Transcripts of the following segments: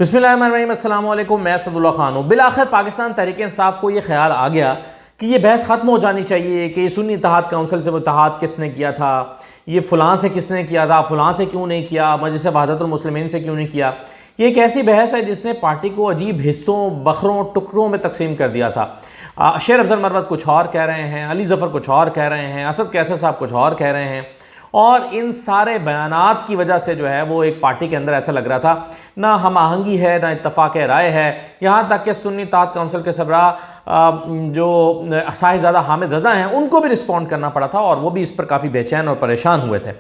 बिस्मिल्लाहिर्रहमानिर्रहीम, अस्सलाम वालेकुम। मैं असदुल्ला खान हूँ। बिलाखिर पाकिस्तान तहरीक इंसाफ को ये ख्याल आ गया कि ये बहस ख़त्म हो जानी चाहिए कि सुन्नी इत्तेहाद काउंसिल से इत्तेहाद किसने किया था, ये फ़लाँ से किसने किया था, फ़लाँ से क्यों नहीं किया, मजलिस वहदतुल मुस्लिमीन से क्यों नहीं किया। ये एक ऐसी बहस है जिसने पार्टी को अजीब हिस्सों, बखरों, टुकड़ों में तकसीम कर दिया था। शेर अफजल मरवत कुछ और कह रहे हैं, अली ज़फ़र कुछ और कह रहे हैं, असद कैसर साहब कुछ और कह रहे हैं, और इन सारे बयानात की वजह से जो है वो एक पार्टी के अंदर ऐसा लग रहा था ना हम आहंगी है ना इत्तफाक राय है। यहाँ तक कि सुन्नी इत्तेहाद काउंसिल के सबरा जो साहिबजादा हामिद रज़ा हैं उनको भी रिस्पॉन्ड करना पड़ा था और वो भी इस पर काफ़ी बेचैन और परेशान हुए थे।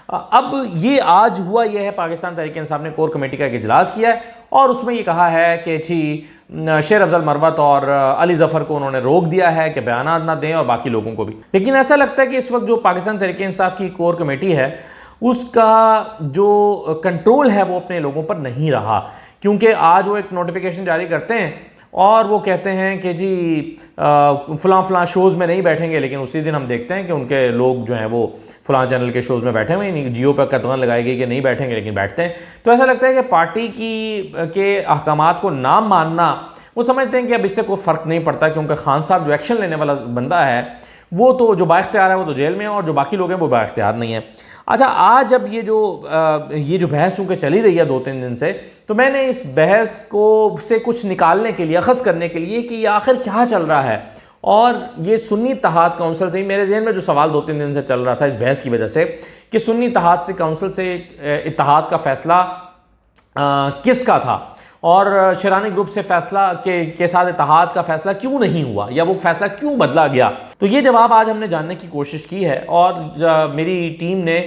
अब ये आज हुआ ये है, पाकिस्तान तहरीक इंसाफ ने कोर कमेटी का एक इजलास किया है और उसमें ये कहा है कि जी शेर अफजल मरवत और अली ज़फ़र को उन्होंने रोक दिया है कि बयानात ना दें और बाकी लोगों को भी। लेकिन ऐसा लगता है कि इस वक्त जो पाकिस्तान तहरीक इंसाफ की कोर कमेटी है उसका जो कंट्रोल है वो अपने लोगों पर नहीं रहा, क्योंकि आज वो एक नोटिफिकेशन जारी करते हैं और वो कहते हैं कि जी फ़लाँ शोज़ में नहीं बैठेंगे, लेकिन उसी दिन हम देखते हैं कि उनके लोग जो हैं वो फ़लाँ चैनल के शोज़ में बैठे हुए हैं। जियो पर कतगन लगाई गई कि नहीं बैठेंगे, लेकिन बैठते हैं। तो ऐसा लगता है कि पार्टी के अहकामात को ना मानना, वो समझते हैं कि अब इससे कोई फ़र्क नहीं पड़ता, क्योंकि खान साहब जो एक्शन लेने वाला बंदा है वो तो जो बाइख्तियार है वो तो जेल में है और जो बाकी लोग हैं वो बाइख्तियार नहीं है। अच्छा, आज अब ये जो बहस चूँकि चली रही है 2-3 दिन से, तो मैंने इस बहस को से कुछ निकालने के लिए, अखज़ करने के लिए कि ये आखिर क्या चल रहा है, और ये सुन्नी इत्तेहाद काउंसिल से मेरे जहन में जो सवाल 2-3 दिन से चल रहा था इस बहस की वजह से कि सुन्नी इत्तेहाद से काउंसिल से इत्तेहाद का फ़ैसला किसका था और शेरानी ग्रुप से फैसला के साथ इत्तेहाद का फैसला क्यों नहीं हुआ या वो फैसला क्यों बदला गया। तो ये जवाब आज हमने जानने की कोशिश की है और मेरी टीम ने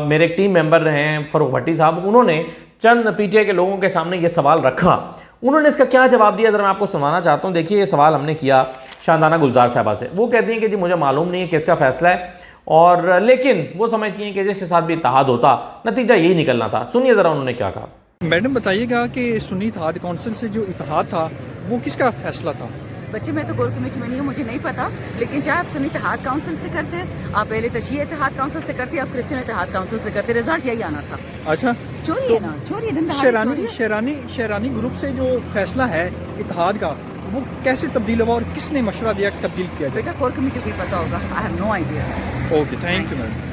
मेरे एक टीम मेंबर रहे हैं फ़रूख भट्टी साहब, उन्होंने चंद पीटीआई के लोगों के सामने ये सवाल रखा। उन्होंने इसका क्या जवाब दिया ज़रा मैं आपको सुनाना चाहता हूँ। देखिए, ये सवाल हमने किया शानदाना गुलजार साहबा से। वो कहती हैं कि जी मुझे मालूम नहीं है किसका फैसला है, और लेकिन वो समझती हैं कि जिसके साथ भी इत्तेहाद होता नतीजा यही निकलना था। सुनिए ज़रा उन्होंने क्या कहा। मैडम बताइएगा कि सुन्नी इत्तेहाद काउंसिल से जो इत्तेहाद था वो किसका फैसला था? बच्चे, मैं तो कोर कमेटी में नहीं हूँ, मुझे नहीं पता, लेकिन चाहे आप सुन्नी इत्तेहाद काउंसिल से करते, आप पहले तशीह इत्तेहाद काउंसिल से करते, आप क्रिश्चियन इत्तेहाद काउंसिल से करते, रिजल्ट यही आना था। अच्छा, चोरी तो है ना, चोरी दिन दहाड़े शेरानी ग्रुप से जो फैसला है इत्तेहाद का वो कैसे तब्दील हुआ और किसने मशवरा दिया कि तब्दील किया जाए? बेटा, कोर कमेटी को ही पता होगा, I have no idea. Okay, thank you madam.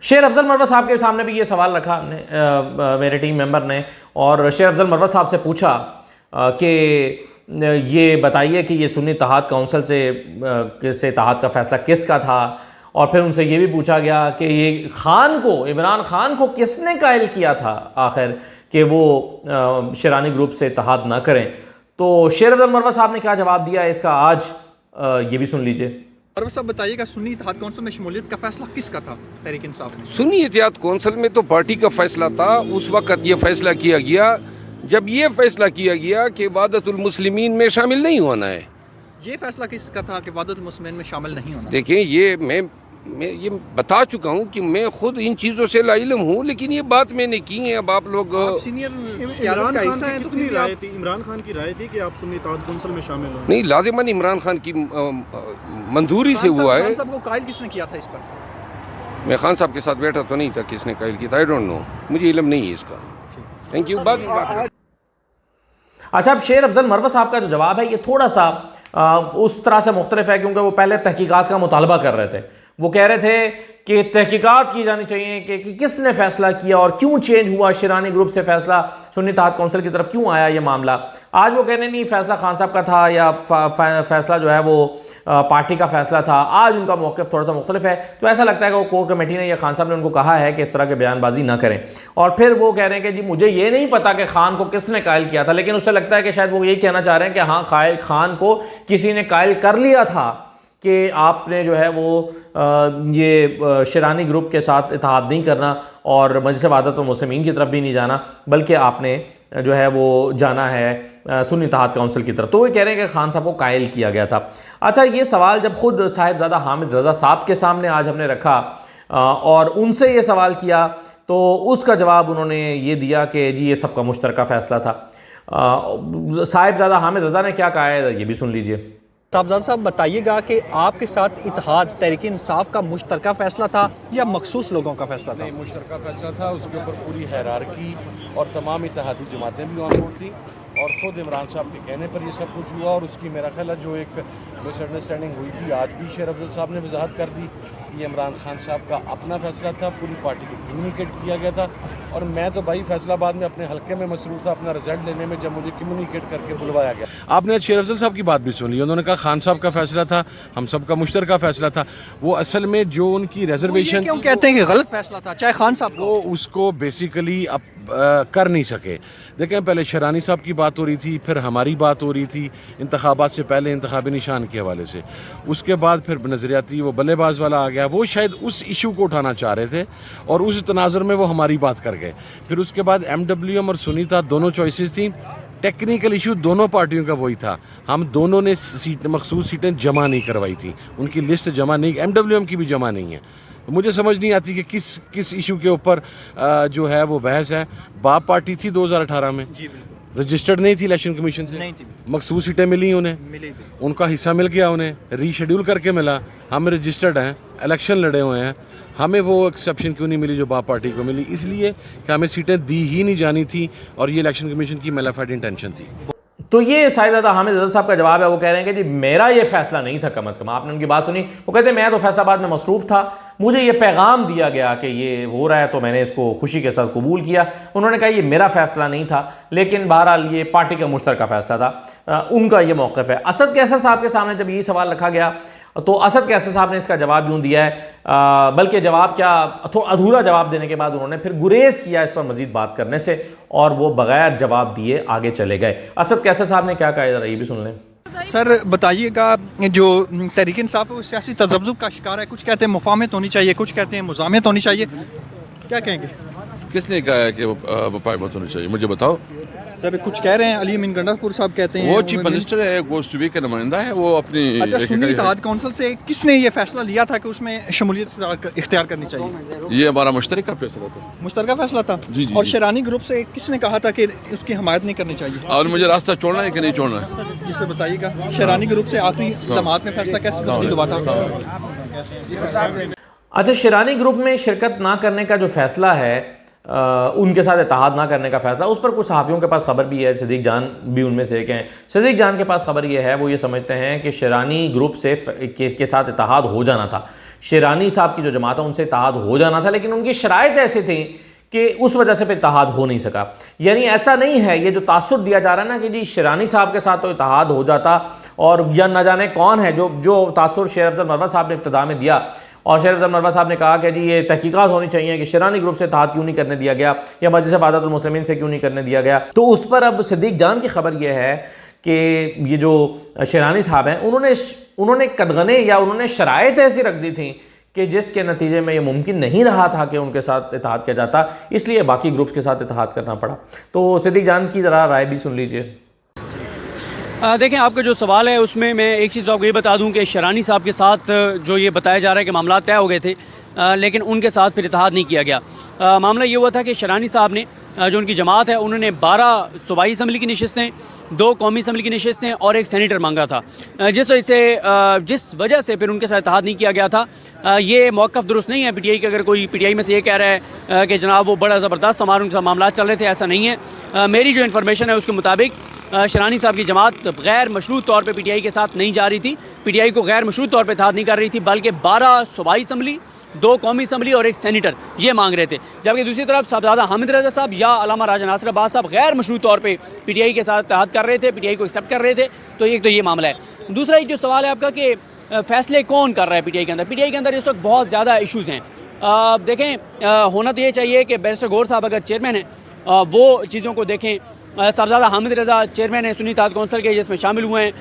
Sher Afzal Marwat साहब के सामने भी ये सवाल रखा हमने, मेरे टीम मेंबर ने, और शेर अफजल मरवत साहब से पूछा कि ये बताइए कि ये सुन्नी इत्तेहाद काउंसिल से इत्तेहाद का फ़ैसला किसका था, और फिर उनसे ये भी पूछा गया कि ये इमरान खान को किसने कायल किया था आखिर कि वो शेरानी ग्रुप से इत्तेहाद ना करें। तो शेर अफजल मरवत साहब ने क्या जवाब दिया है इसका आज ये भी सुन लीजिए। और साहब बताइएगा, सुन्नी इत्तेहाद काउंसिल में शमूलियत का फैसला किसका था तहरीक इंसाफ में? सुन्नी इत्तेहाद काउंसिल में तो पार्टी का फैसला था। उस वक्त ये फैसला किया गया जब ये फैसला किया गया कि वहदतुल मुस्लिमीन में शामिल नहीं होना है। ये फैसला किसका था कि वहदतुल मुस्लिमीन में शामिल नहीं होना? देखें, ये मैं ये बता चुका हूँ कि मैं खुद इन चीज़ों से लाइलम हूँ, लेकिन ये बात मैंने की है। अब आप लोग सीनियर इमरान खान की राय थी कि आप सुन्नी इत्तेहाद काउंसिल में शामिल हो। नहीं, लाजिमन इमरान खान की मंजूरी से हुआ है। खान साहब को कायल किसने किया था इस पर? मैं खान साहब के साथ बैठा तो नहीं था, किसने कायल किया था आई डोंट नो, मुझे इल्म नहीं है इसका। Thank you. अच्छा, अब शेर अफजल मरवत साहब का जो जवाब है ये थोड़ा सा उस तरह से मुख्तलिफ है, क्योंकि वो पहले तहकीकात का मुतालबा कर रहे थे। वो कह रहे थे कि तहकीकात की जानी चाहिए कि किसने फ़ैसला किया और क्यों चेंज हुआ, शेरानी ग्रुप से फ़ैसला सुन्नी इत्तेहाद काउंसिल की तरफ क्यों आया ये मामला। आज वो कहने नहीं फ़ैसला खान साहब का था या फ़ैसला जो है वो पार्टी का फ़ैसला था। आज उनका मौक़िफ़ थोड़ा सा मुख्तलिफ है। तो ऐसा लगता है कि वो कोर कमेटी ने या खान साहब ने उनको कहा है कि इस तरह के बयानबाजी ना करें, और फिर वो कह रहे हैं कि जी मुझे ये नहीं पता कि खान को किसने कायल किया था, लेकिन उससे लगता है कि शायद वो यही कहना चाह रहे हैं कि हाँ, खान को किसी ने कायल कर लिया था कि आपने जो है वो ये शेरानी ग्रुप के साथ इत्तेहाद नहीं करना और मजलिस वहदतुल मुस्लिमीन की तरफ भी नहीं जाना, बल्कि आपने जो है वो जाना है सुन्नी इत्तेहाद काउंसिल की तरफ। तो वो कह रहे हैं कि खान साहब को कायल किया गया था। अच्छा, ये सवाल जब खुद साहिबजादा हामिद रज़ा साहब के सामने आज हमने रखा और उनसे ये सवाल किया, तो उसका जवाब उन्होंने ये दिया कि जी ये सबका मुश्तरका फ़ैसला था। साहिबजादा हामिद रज़ा ने क्या कहा है ये भी सुन लीजिए। ताबजाद साहब बताइएगा कि आपके साथ इत्तेहाद तहरीक इंसाफ का मुश्तरका फ़ैसला था या मखसूस लोगों का फ़ैसला था? नहीं, मुश्तरका फैसला था। उसके ऊपर पूरी हैरारकी और तमाम इत्तेहादी जमातें भी ऑन बोर्ड थी और ख़ुद इमरान साहब के कहने पर ये सब कुछ हुआ। और उसकी मेरा ख्याल है जो एक मिसअंडरस्टैंडिंग हुई थी, आज भी शेर अफजल साहब ने वजाहत कर दी कि ये इमरान खान साहब का अपना फ़ैसला था, पूरी पार्टी को कम्युनिकेट किया गया था। और मैं तो भाई फैसलाबाद में अपने हल्के में मसरूफ़ था अपना रिजल्ट लेने में, जब मुझे कम्युनिकेट करके बुलवाया गया। आपने शेर अफजल साहब की बात भी सुन ली, उन्होंने कहा खान साहब का फैसला था, हम सब का मुश्तरका फैसला था। वो असल में जो उनकी रिजर्वेशन क्यों कहते हैं कि गलत फैसला था, चाहे खान साहब वो उसको बेसिकली अब कर नहीं सके। देखें, पहले शरानी साहब की बात हो रही थी, फिर हमारी बात हो रही थी इंतखाबात से पहले इंतखाबी निशान के हवाले से, उसके बाद फिर नज़रियाती वो बल्लेबाज वाला आ गया। वो शायद उस इशू को उठाना चाह रहे थे और उस तनाज़ुर में वो हमारी बात कर गए। फिर उसके बाद MWM और सुनीता दोनों चॉइसेस थी। टेक्निकल इशू दोनों पार्टियों का वही था, हम दोनों ने सीट मखसूस सीटें जमा नहीं करवाई थी, उनकी लिस्ट जमा नहीं, MWM की भी जमा नहीं है। तो मुझे समझ नहीं आती कि किस इशू के ऊपर जो है वो बहस है। बाप पार्टी थी 2018 में, रजिस्टर्ड नहीं थी इलेक्शन कमीशन से, मखसूस सीटें मिली उन्हें, उनका हिस्सा मिल गया, उन्हें रीशेड्यूल करके मिला। हम रजिस्टर्ड हैं, इलेक्शन लड़े हुए हैं, हमें वो एक्सेप्शन क्यों नहीं मिली जो बाप पार्टी को मिली? इसलिए कि हमें सीटें दी ही नहीं जानी थी और ये इलेक्शन कमीशन की मेलाफाइड इंटेंशन थी। तो ये साहिदादा हामिद रज़ा साहब का जवाब है। वो कह रहे हैं कि जी मेरा ये फैसला नहीं था, कम अज़ कम आपने उनकी बात सुनी। वो कहते हैं मैं तो फैसलाबाद में मसरूफ़ था, मुझे ये पैगाम दिया गया कि ये हो रहा है तो मैंने इसको खुशी के साथ कबूल किया। उन्होंने कहा ये मेरा फ़ैसला नहीं था, लेकिन बहरहाल ये पार्टी का मुश्तरका फ़ैसला था, उनका ये मौक़िफ़ है। असद कैसर साहब के सामने जब ये सवाल रखा गया तो असद कैसर साहब ने इसका जवाब यूँ दिया है, बल्कि जवाब क्या थोड़ा अधूरा जवाब देने के बाद उन्होंने फिर गुरेज किया इस पर मज़ीद बात करने से और वो बग़ैर जवाब दिए आगे चले गए। असद कैसर साहब ने क्या कहा, ज़रा ये भी सुन लें। सर बताइएगा, जो तहरीक इंसाफ है वो सियासी तज़ब्ज़ुब का शिकार है, कुछ कहते हैं मुफाहमत होनी चाहिए, कुछ कहते हैं मुज़ामत होनी चाहिए, क्या कहेंगे? किसने कहा है कि मुफाहमत होनी चाहिए, मुझे बताओ। सर कुछ कह रहे हैं, अली अमीन गंडापुर साहब कहते हैं वो चीफ मिनिस्टर है, वो सूबे का नुमाइंदा है, वो अपनी अच्छा सुन्नी इत्तेहाद काउंसिल से किसने ये फैसला लिया था कि उसमें शमूलियत इख्तियार करनी चाहिए? ये हमारा मुश्तरका फैसला था, मुश्तरका फैसला था। जी, जी, और जी। शेरानी ग्रुप से किसने कहा था कि उसकी हमायत नहीं करनी चाहिए? और मुझे रास्ता छोड़ना है कि नहीं छोड़ना है? जिसे बताइएगा, शेरानी ग्रुप से आखिरी इक़दामात में फैसला कैसे तब्दील हुआ था? अच्छा, शेरानी ग्रुप में शिरकत ना करने का जो फैसला है, उनके साथ इत्तेहाद ना करने का फैसला, उस पर कुछ सहाफ़ियों के पास खबर भी है, सदीक जान भी उनमें से एक हैं। सदीक जान के पास खबर ये है, वो ये समझते हैं कि शेरानी ग्रुप से के साथ इत्तेहाद हो जाना था, शेरानी साहब की जो जमात है उनसे इत्तेहाद हो जाना था, लेकिन उनकी शराइत ऐसी थी कि उस वजह से फिर इत्तेहाद हो नहीं सका। यानी ऐसा नहीं है, ये जो तासुर दिया जा रहा है ना कि जी शेरानी साहब के साथ तो इत्तेहाद हो जाता, और या न जाने कौन है जो तासुर शेर अफजल मरवा साहब ने इब्तिदा में दिया, और शेर अफजल मरवा साहब ने कहा कि जी ये तहकीकात होनी चाहिए कि शेरानी ग्रुप से इत्तेहाद क्यों नहीं करने दिया गया या मजलिस वहदतुल मुस्लिमीन से क्यों नहीं करने दिया गया। तो उस पर अब सदीक जान की खबर यह है कि ये जो शेरानी साहब हैं उन्होंने कदगने या उन्होंने शराइत ऐसी रख दी थी कि जिसके नतीजे में ये मुमकिन नहीं रहा था कि उनके साथ इत्तेहाद किया जाता, इसलिए बाकी ग्रुप्स के साथ इत्तेहाद करना पड़ा। तो सदीक जान की ज़रा राय भी सुन लीजिए। देखें, आपका जो सवाल है उसमें मैं एक चीज़ आपको ये बता दूं कि शेरानी साहब के साथ जो ये बताया जा रहा है कि मामला तय हो गए थे, लेकिन उनके साथ फिर इत्तेहाद नहीं किया गया। मामला ये हुआ था कि शेरानी साहब ने जो उनकी जमात है उन्होंने 12 सूबाई असम्बली की नशिस्तें, 2 कौमी असम्बली की नशिस्तें और 1 सेनेटर मांगा था, जिस वजह से फिर उनके साथ इत्तेहाद नहीं किया गया था। ये मौक़िफ़ दुरुस्त नहीं है पीटीआई का। अगर कोई पीटीआई में से ये कह रहा है कि जनाब वो बड़ा ज़बरदस्त हमारे उनके साथ मामला चल रहे थे, ऐसा नहीं है। मेरी जो इन्फॉर्मेशन है उसके मुताबिक शेरानी साहब की जमात गैर मशरूत तौर पे पीटीआई के साथ नहीं जा रही थी, पीटीआई को गैर मशरूत तौर पे इत्तेहाद नहीं कर रही थी, बल्कि 12 सूबाई असम्बली, 2 कौमी असम्बली और 1 सेनेटर ये मांग रहे थे। जबकि दूसरी तरफ साहबजादा हामिद रज़ा साहब या अल्लामा राजा नासिर अब्बास साहब गैर मशरूत तौर पे पीटीआई के साथ इत्तेहाद कर रहे थे, पीटीआई को एक्सेप्ट कर रहे थे। तो एक तो ये मामला है। दूसरा एक जो सवाल है आपका कि फ़ैसले कौन कर रहा है पीटीआई के अंदर। पीटीआई के अंदर इस वक्त बहुत ज़्यादा इशूज़ हैं। देखें, होना तो ये चाहिए कि बैरिस्टर गौर साहब अगर चेयरमैन हैं वो चीज़ों को देखें। साहबजादा हामिद रज़ा चेयरमैन है सुन्नी इत्तेहाद काउंसिल के, जिसमें शामिल हुए हैं,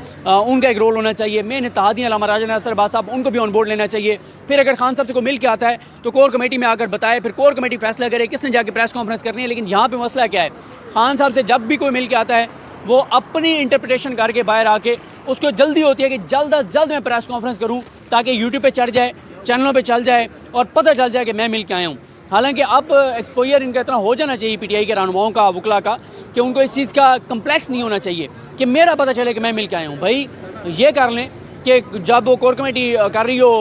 उनका एक रोल होना चाहिए। मेन इत्तेहादी अल्लामा राजा नासिर अब्बास साहब, उनको भी ऑन बोर्ड लेना चाहिए। फिर अगर खान साहब से कोई मिल के आता है तो कोर कमेटी में आकर बताए, फिर कोर कमेटी फैसला करे किसने जाके प्रेस कॉन्फ्रेंस करनी है। लेकिन यहाँ पे मसला क्या है, खान साहब से जब भी कोई मिल के आता है वो अपनी इंटरप्रिटेशन करके बाहर आके उसको जल्दी होती है कि जल्द अज जल्द मैं प्रेस कॉन्फ्रेंस करूँ ताकि यूट्यूब पर चढ़ जाए, चैनलों पर चल जाए और पता चल जाए कि मैं मिल के आया हूँ। हालांकि अब एक्सपोजर इनका इतना हो जाना चाहिए पीटीआई के रहनुमाओं का, वकला का, कि उनको इस चीज़ का कम्प्लेक्स नहीं होना चाहिए कि मेरा पता चले कि मैं मिल के आया हूँ। भाई ये कर लें कि जब वो कोर कमेटी कर रही हो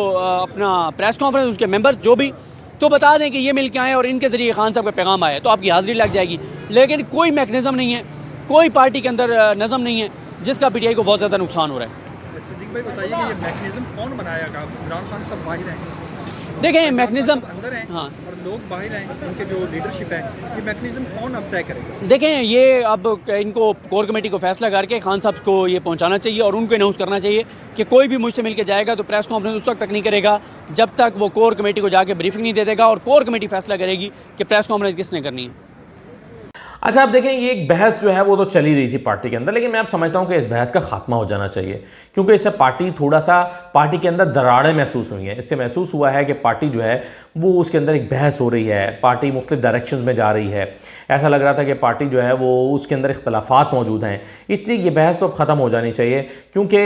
अपना प्रेस कॉन्फ्रेंस, उसके मेंबर्स जो भी, तो बता दें कि ये मिल के आए और इनके ज़रिए खान साहब का पैगाम आया, तो आपकी हाज़िरी लग जाएगी। लेकिन कोई मैकेनिज़्म नहीं है, कोई पार्टी के अंदर नज़म नहीं है, जिसका पीटीआई को बहुत ज़्यादा नुकसान हो रहा है। सिद्दीक भाई बताइए कि ये मैकेनिज्म कौन बनाएगा? इमरान खान सब बाहर हैं, देखें मैकेनिज़्म, अंदर हैं हाँ और लोग बाहर हैं, उनके जो लीडरशिप है, ये मैकेनिज्म कौन अब तय करेगा? देखें, ये अब इनको कोर कमेटी को फैसला करके खान साहब को ये पहुंचाना चाहिए और उनको अनाउंस करना चाहिए कि कोई भी मुझसे मिलकर जाएगा तो प्रेस कॉन्फ्रेंस उस वक्त तक नहीं करेगा जब तक वो कोर कमेटी को जाके ब्रीफिंग नहीं दे देगा, और कोर कमेटी फैसला करेगी कि प्रेस कॉन्फ्रेंस किसने करनी है। अच्छा, आप देखें, ये एक बहस जो है वो तो चली रही थी पार्टी के अंदर, लेकिन मैं आप समझता हूँ कि इस बहस का खात्मा हो जाना चाहिए, क्योंकि इससे पार्टी के अंदर दरारें महसूस हुई हैं। इससे महसूस हुआ है कि पार्टी जो है वो उसके अंदर एक बहस हो रही है, पार्टी मुख्तलिफ डायरेक्शंस में जा रही है। ऐसा लग रहा था कि पार्टी जो है वो उसके अंदर इख्तलाफात मौजूद हैं, इसलिए ये बहस तो अब ख़त्म हो जानी चाहिए। क्योंकि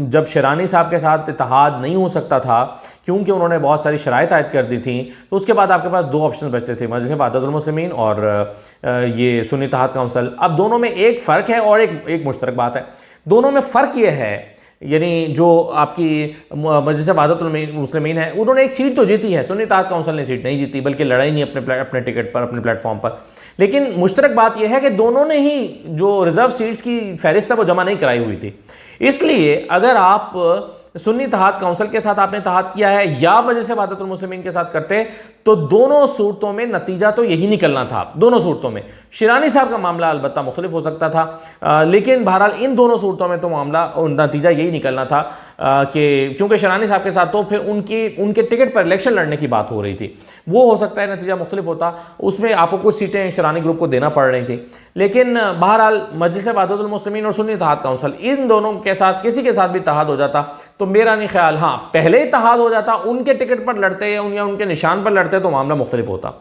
जब शरानी साहब के साथ इत्तेहाद नहीं हो सकता था, क्योंकि उन्होंने बहुत सारी शराइत आयद कर दी थी, तो उसके बाद आपके पास दो ऑप्शन बचते थे, मजलिस वहदतुल मुस्लिमीन और ये सुन्नी इत्तेहाद काउंसिल। अब दोनों में एक फ़र्क है और एक मुश्तरक बात है। दोनों में फ़र्क ये है, यानी जो आपकी मजलिस वहदतुल मुस्लिमीन है, उन्होंने एक सीट तो जीती है, सुन्नी इत्तेहाद काउंसिल ने सीट नहीं जीती, बल्कि लड़ाई नहीं अपने टिकट पर, अपने प्लेटफॉर्म पर। लेकिन मुश्तरक बात यह है कि दोनों ने ही जो रिजर्व सीट्स की फहरिस्त है वो जमा नहीं कराई हुई थी। इसलिए अगर आप सुन्नी इत्तेहाद काउंसिल के साथ आपने इत्तेहाद किया है या मजलिस वहदतुल मुस्लिमीन के साथ करते, तो दोनों सूरतों में नतीजा तो यही निकलना था। दोनों सूरतों में शिरानी साहब का मामला अलबत्ता मुख्तलिफ हो सकता था, लेकिन बहरहाल इन दोनों सूरतों में तो मामला नतीजा यही निकलना था कि क्योंकि शिरानी साहब के साथ तो फिर उनके टिकट पर इलेक्शन लड़ने की बात हो रही थी, वो हो सकता है नतीजा मुख्तलिफ होता, उसमें आपको कुछ सीटें शिरानी ग्रुप को देना पड़ रही थी। लेकिन बहरहाल मजलिस वहदतुल मुस्लिमीन और सुन्नी इत्तेहाद काउंसिल, इन दोनों के साथ किसी के साथ भी इत्तेहाद हो जाता तो मेरा नहीं ख्याल, हाँ पहले इत्तेहाद हो जाता, उनके टिकट पर लड़ते या उनके निशान पर लड़ते तो मामला मुख्तलिफ होता।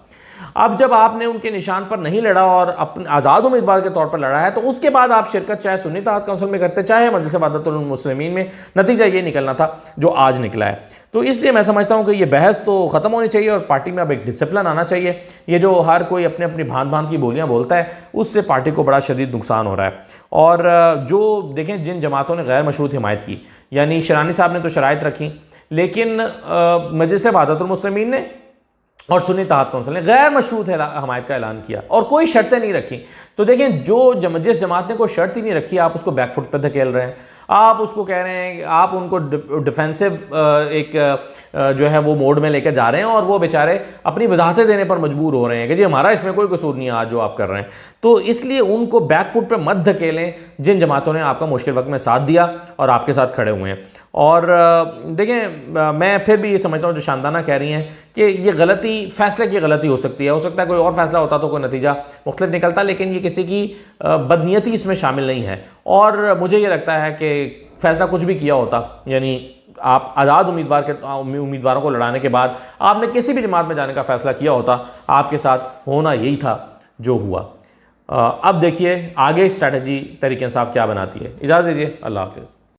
अब जब आपने उनके निशान पर नहीं लड़ा और अपने आज़ाद उम्मीदवार के तौर पर लड़ा है, तो उसके बाद आप शिरकत चाहे सुन्नी इत्तेहाद काउंसिल में करते चाहे मजलिस वहदतुल मुस्लिमीन में, नतीजा ये निकलना था जो आज निकला है। तो इसलिए मैं समझता हूँ कि ये बहस तो ख़त्म होनी चाहिए और पार्टी में अब एक डिसिप्लिन आना चाहिए। ये जो हर कोई अपने अपनी भांत की बोलियाँ बोलता है, उससे पार्टी को बड़ा शदीद नुकसान हो रहा है। और जो देखें, जिन जमातों ने गैर मशरूत हिमायत की, यानी शिरानी साहब ने तो शराइत रखी, लेकिन मजलिस वहदतुल मुस्लिमीन ने और सुन्नी इत्तेहाद काउंसिल ने गैर मशरूत हमायत का ऐलान किया और कोई शर्तें नहीं रखी। तो देखें, जिस जमात ने कोई शर्त ही नहीं रखी, आप उसको बैकफुट पर धकेल रहे हैं, आप उसको कह रहे हैं, आप उनको डिफेंसिव एक जो है वो मोड में लेकर जा रहे हैं और वो बेचारे अपनी वजाहतें देने पर मजबूर हो रहे हैं कि जी हमारा इसमें कोई कसूर नहीं है आज जो आप कर रहे हैं। तो इसलिए उनको बैकफुट पे मत धकेलें जिन जमातों ने आपका मुश्किल वक्त में साथ दिया और आपके साथ खड़े हुए हैं। और देखें, मैं फिर भी ये समझता हूँ जो शानदाना कह रही हैं कि ये गलती फैसले की गलती हो सकती है कोई और फैसला होता तो कोई नतीजा मुख्तलिफ निकलता, लेकिन ये किसी की बदनीयती इसमें शामिल नहीं है। और मुझे ये लगता है कि फैसला कुछ भी किया होता, यानी आप आज़ाद उम्मीदवारों को लड़ाने के बाद आपने किसी भी जमात में जाने का फैसला किया होता, आपके साथ होना यही था जो हुआ। अब देखिए आगे स्ट्रैटेजी तहरीक इंसाफ क्या बनाती है। इजाज़त दीजिए, अल्लाह हाफिज़।